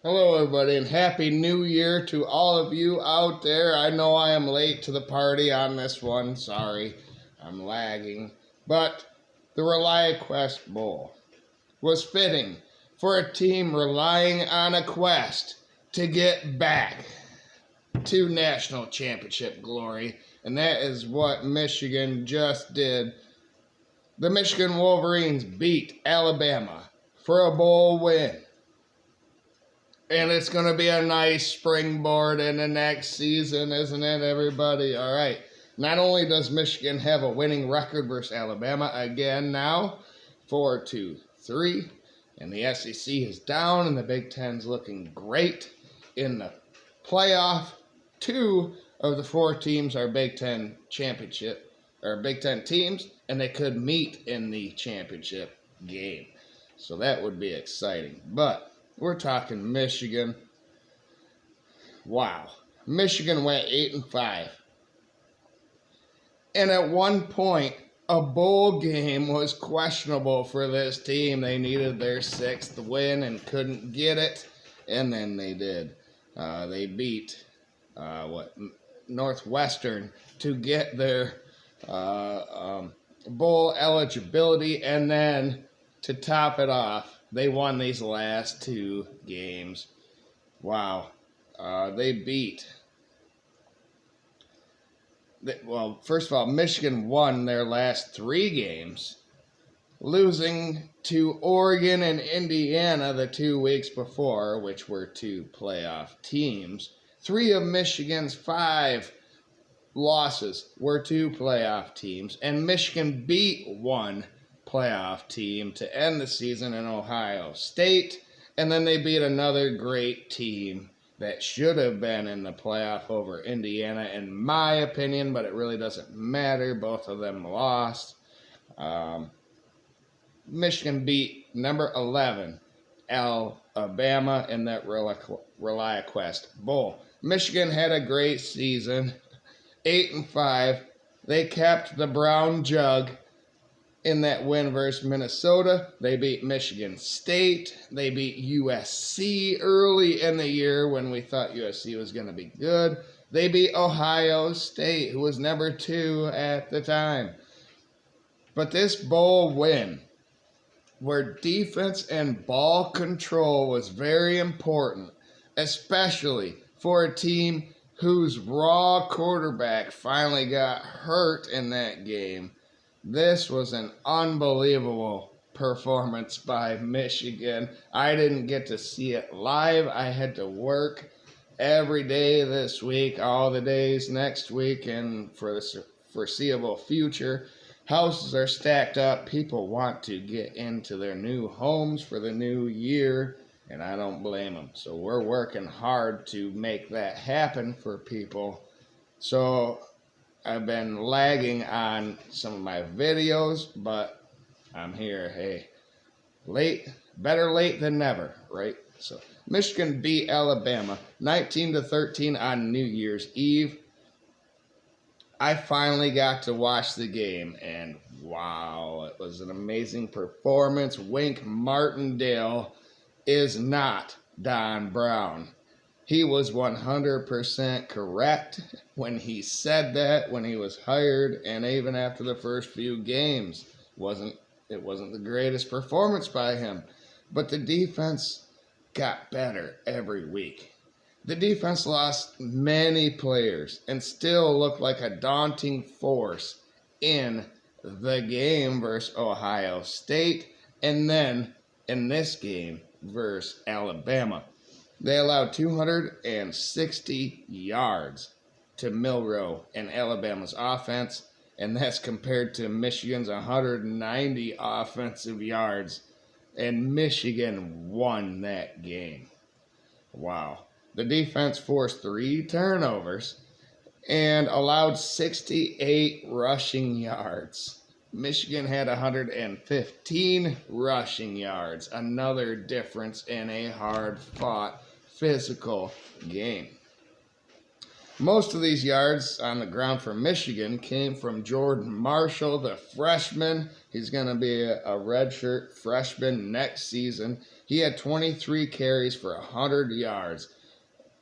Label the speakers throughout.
Speaker 1: Hello, everybody, and Happy New Year to all of you out there. I know I am late to the party on this one. Sorry, I'm lagging. But the ReliaQuest Bowl was fitting for a team relying on a quest to get back to national championship glory, and that is what Michigan just did. The Michigan Wolverines beat Alabama for a bowl win. And it's going to be a nice springboard in the next season, isn't it, everybody? All right. Not only does Michigan have a winning record versus Alabama again now, 4-2-3, and the SEC is down, and the Big Ten's looking great in the playoff. Two of the four teams are Big Ten championship, or Big Ten teams, and they could meet in the championship game. So that would be exciting. But we're talking Michigan. Wow. Michigan went 8-5. And at one point, a bowl game was questionable for this team. They needed their sixth win and couldn't get it. And then they did. They beat Northwestern to get their bowl eligibility. And then to top it off, they won these last two games. Wow. They beat. Well, first of all, Michigan won their last three games, losing to Oregon and Indiana the 2 weeks before, which were two playoff teams. Three of Michigan's five losses were to playoff teams, and Michigan beat one playoff team to end the season in Ohio State, and then they beat another great team that should have been in the playoff over Indiana, in my opinion, but it really doesn't matter. Both of them lost. Michigan beat number 11, Alabama, in that ReliaQuest Bowl. Michigan had a great season, 8-5. They kept the brown jug in that win versus Minnesota. They beat Michigan State. They beat USC early in the year when we thought USC was going to be good. They beat Ohio State, who was number 2 at the time. But this bowl win, where defense and ball control was very important, especially for a team whose raw quarterback finally got hurt in that game. This was an unbelievable performance by Michigan. I didn't get to see it live. I had to work every day this week, all the days next week, and for the foreseeable future. Houses are stacked up. People want to get into their new homes for the new year, and I don't blame them. So we're working hard to make that happen for people. So I've been lagging on some of my videos, but I'm here. Hey, better late than never, right? So Michigan beat Alabama 19-13 on New Year's Eve. I finally got to watch the game, and wow, it was an amazing performance. Wink Martindale is not Don Brown. He was 100% correct when he said that, when he was hired, and even after the first few games. It wasn't the greatest performance by him, but the defense got better every week. The defense lost many players and still looked like a daunting force in the game versus Ohio State, and then in this game versus Alabama. They allowed 260 yards to Milroe and Alabama's offense, and that's compared to Michigan's 190 offensive yards, and Michigan won that game. Wow. The defense forced 3 turnovers and allowed 68 rushing yards. Michigan had 115 rushing yards, another difference in a hard-fought physical game. Most of these yards on the ground for Michigan came from Jordan Marshall, the freshman. He's going to be a redshirt freshman next season. He had 23 carries for 100 yards,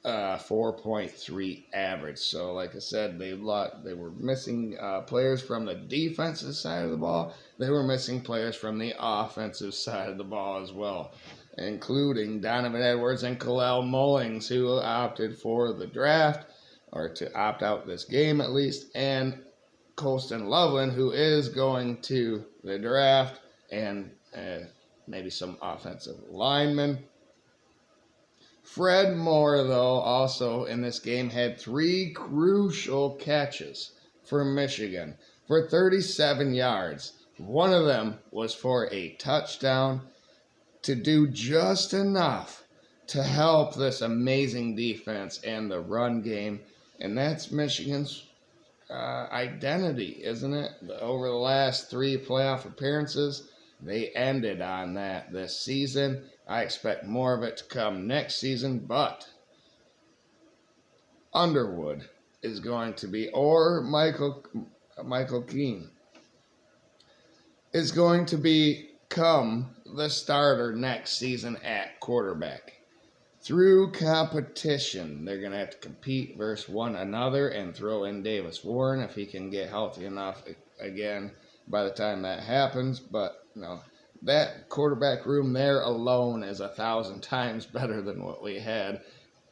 Speaker 1: 4.3 average. So, like I said, they were missing players from the defensive side of the ball. They were missing players from the offensive side of the ball as well, including Donovan Edwards and Kalel Mullings, who opted for the draft, or to opt out this game at least, and Colston Loveland, who is going to the draft, and maybe some offensive linemen. Fred Moore, though, also in this game had 3 crucial catches for Michigan for 37 yards. One of them was for a touchdown to do just enough to help this amazing defense and the run game. And that's Michigan's identity, isn't it? Over the last 3 playoff appearances, they ended on that this season. I expect more of it to come next season, but Underwood is going to be, or Michael Keene is going to become the starter next season at quarterback. Through competition, they're going to have to compete versus one another and throw in Davis Warren if he can get healthy enough again by the time that happens. But, that quarterback room there alone is 1,000 times better than what we had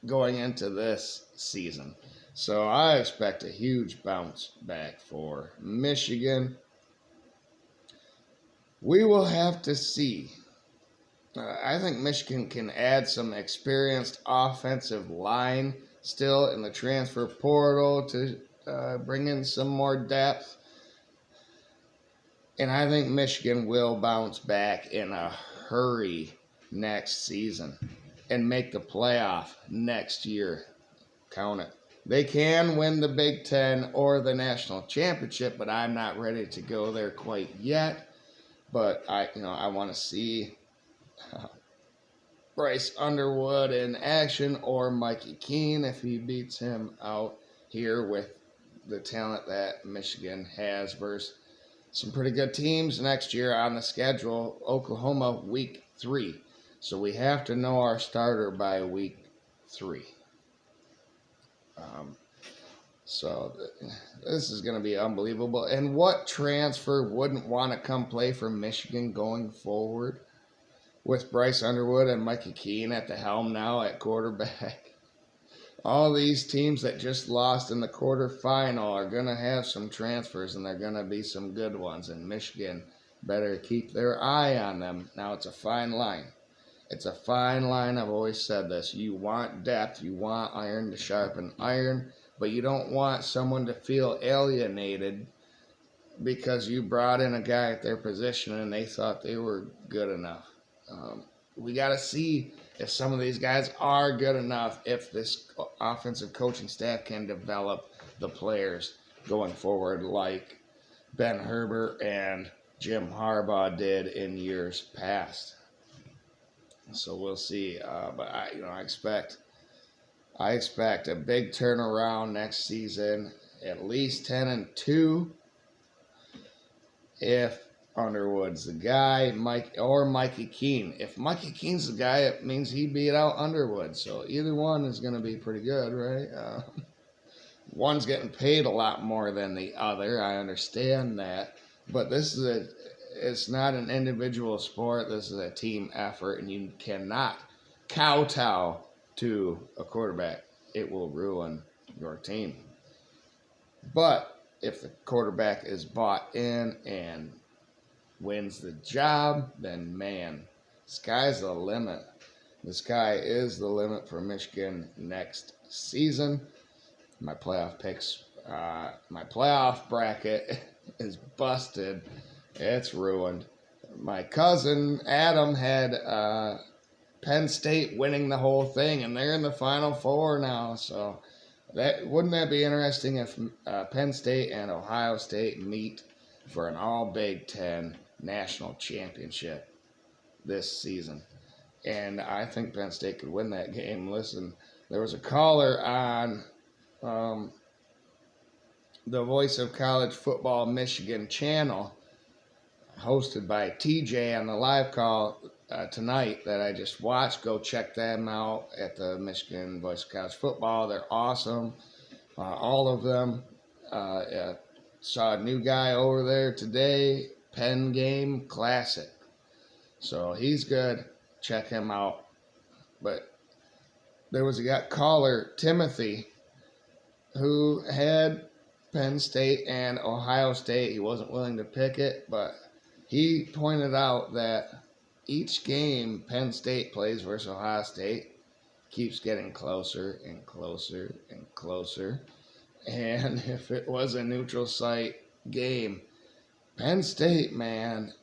Speaker 1: going into this season. So I expect a huge bounce back for Michigan. We will have to see. I think Michigan can add some experienced offensive line still in the transfer portal to bring in some more depth. And I think Michigan will bounce back in a hurry next season and make the playoff next year. Count it. They can win the Big Ten or the national championship, but I'm not ready to go there quite yet. But I want to see Bryce Underwood in action, or Mikey Keene if he beats him out here with the talent that Michigan has versus some pretty good teams next year on the schedule. Oklahoma week 3. So we have to know our starter by week 3. So this is going to be unbelievable. And what transfer wouldn't want to come play for Michigan going forward with Bryce Underwood and Mikey Keene at the helm now at quarterback? All these teams that just lost in the quarterfinal are going to have some transfers, and they're going to be some good ones. And Michigan better keep their eye on them. Now, it's a fine line. It's a fine line. I've always said this. You want depth. You want iron to sharpen iron. But you don't want someone to feel alienated because you brought in a guy at their position and they thought they were good enough. We got to see if some of these guys are good enough, if this offensive coaching staff can develop the players going forward like Ben Herbert and Jim Harbaugh did in years past. So we'll see. But I expect a big turnaround next season, at least 10-2. If Underwood's the guy, Mikey Keene. If Mikey Keene's the guy, it means he beat out Underwood. So either one is going to be pretty good, right? One's getting paid a lot more than the other. I understand that. But it's not an individual sport. This is a team effort, and you cannot kowtow to a quarterback. It will ruin your team. But if the quarterback is bought in and wins the job, then man, sky's the limit. The sky is the limit for Michigan next season. My playoff picks, my playoff bracket is busted. It's ruined. My cousin Adam had Penn State winning the whole thing, and they're in the Final Four now. So wouldn't that be interesting if Penn State and Ohio State meet for an all Big Ten national championship this season? And I think Penn State could win that game. Listen, there was a caller on the Voice of College Football Michigan channel, hosted by TJ on the live call, tonight that I just watched. Go check them out at the Michigan Voice of College Football. They're awesome, all of them. Saw a new guy over there today, Penn Game Classic. So he's good. Check him out. But there was a guy, caller Timothy, who had Penn State and Ohio State. He wasn't willing to pick it, but he pointed out that each game Penn State plays versus Ohio State keeps getting closer and closer and closer. And if it was a neutral site game, Penn State, man,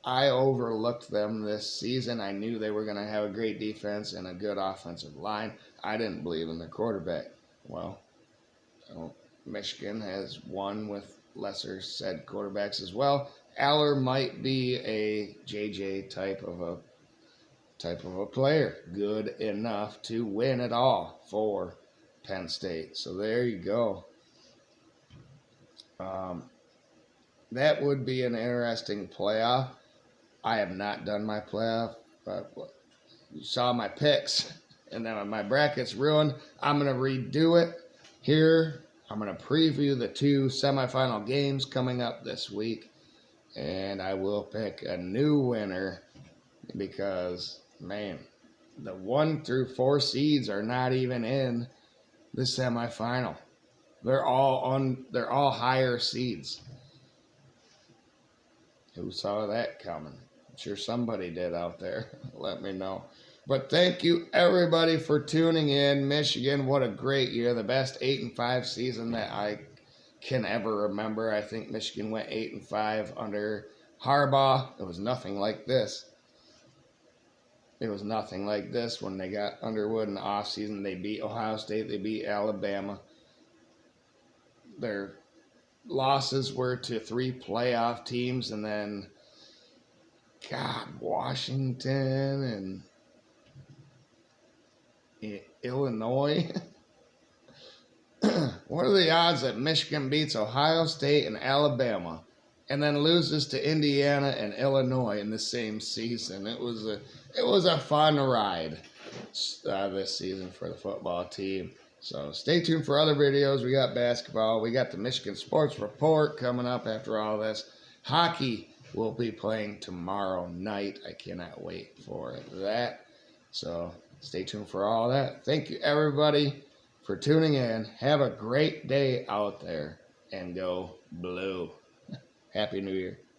Speaker 1: I overlooked them this season. I knew they were going to have a great defense and a good offensive line. I didn't believe in their quarterback. Well, Michigan has won with lesser said quarterbacks as well. Aller might be a JJ type of a player, good enough to win it all for Penn State. So there you go. That would be an interesting playoff. I have not done my playoff, but you saw my picks, and then my bracket's ruined. I'm going to redo it here. I'm going to preview the 2 semifinal games coming up this week, and I will pick a new winner because, man, the 1 through 4 seeds are not even in the semifinal. They're all higher seeds. Who saw that coming? I'm sure somebody did out there. Let me know. But thank you everybody for tuning in. Michigan, what a great year. The best 8-5 season that I can ever remember. I think Michigan went 8-5 under Harbaugh. It was nothing like this. It was nothing like this when they got Underwood in the offseason. They beat Ohio State. They beat Alabama. Their losses were to 3 playoff teams, and then, Washington and Illinois. What are the odds that Michigan beats Ohio State and Alabama and then loses to Indiana and Illinois in the same season? It was a fun ride this season for the football team. So stay tuned for other videos. We got basketball. We got the Michigan Sports Report coming up after all this. Hockey will be playing tomorrow night. I cannot wait for that. So stay tuned for all that. Thank you, everybody, for tuning in. Have a great day out there, and go blue. Happy New Year.